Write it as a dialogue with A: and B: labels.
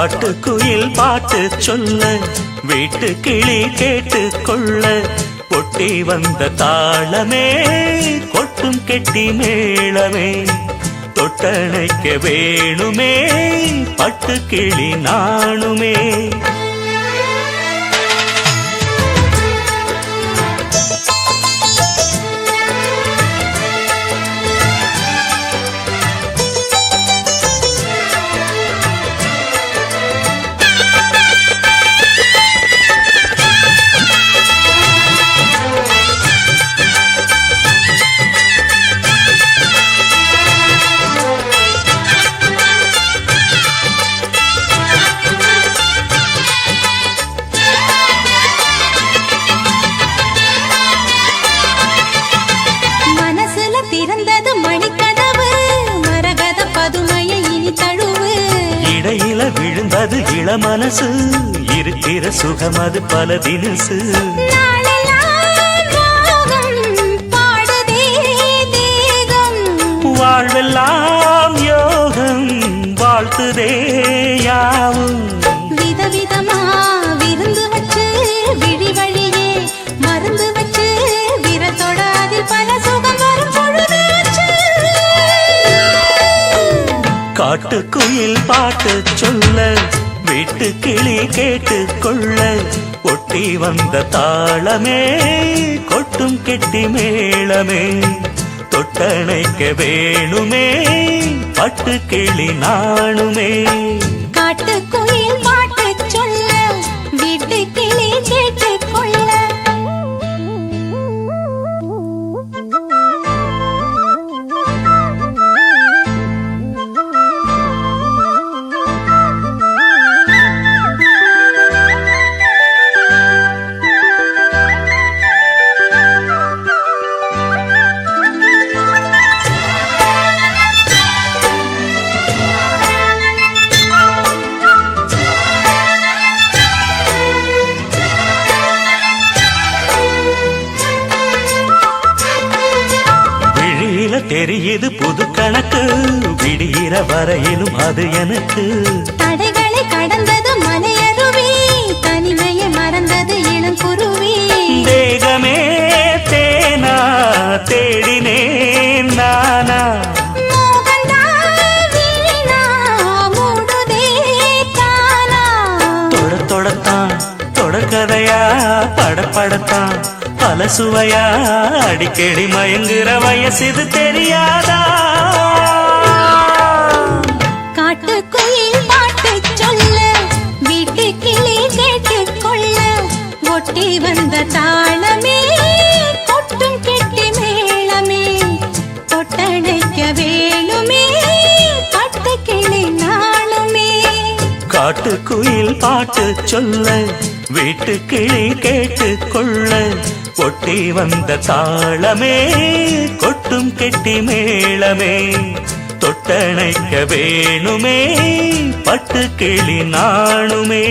A: காட்டுக்குயில் பாட்டு சொல்ல வீட்டு கிளி கேட்டு கொள்ள கொட்டி வந்த தாளமே கொட்டும் கெட்டி மேளமே தொட்டணைக்க வேணுமே பட்டு கிளி நாணுமே. விழுந்தது இளமனசு இருக்கிற சுகம் அது பல தினசு. வாழ்வெல்லாம் யோகம் வாழ்த்துதே யாவும்
B: விதவிதமா விருந்து வச்சு விழி வழியே மருந்து வச்சு விரத்தோட அதில் பல சுகம் வரும் பொழுது
A: காட்டுக்குயில் பாட்டு சொல்ல வீட்டு கிளி கேட்டு கொள்ள ஒட்டி வந்த தாளமே கொட்டும் கெட்டி மேளமே தொட்டணைக்க வேணுமே பட்டு கிளி நாணுமே.
B: காட்டுக்குயில் பாட்டு சொல்ல வீட்டு கிளி கேட்டு கொள்ள
A: தெரியுது புது கணக்கு விடிகிற வரையிலும் அது எனக்கு.
B: தடைகளை கடந்தது மலையருவி தனிமையை மறந்தது இளங்குருவி.
A: தேகமே தேனா தேடினேன் நானா தொடத்தான் தொடக்கதையா படப்படத்தான் பல சுவையா அடிக்கடி மயங்குற வயசு இது தெரியாதா.
B: காட்டுக்குயில் பாட்டு சொல்ல வீட்டு கிளி கேட்டு கொள்ள ஒட்டி வந்த தாளமே கொட்டும் கெட்டி மேளமே தொட்டணைக்க வேணுமே பட்டு கிளி நாளுமே.
A: காட்டுக்குயில் பாட்டு சொல்ல வீட்டு கிளி கேட்டு கொள்ள ஒட்டி வந்த தாளமே கொட்டும் கெட்டி மேளமே தொட்டணைக்க வேணுமே பட்டு கிளி நாணுமே.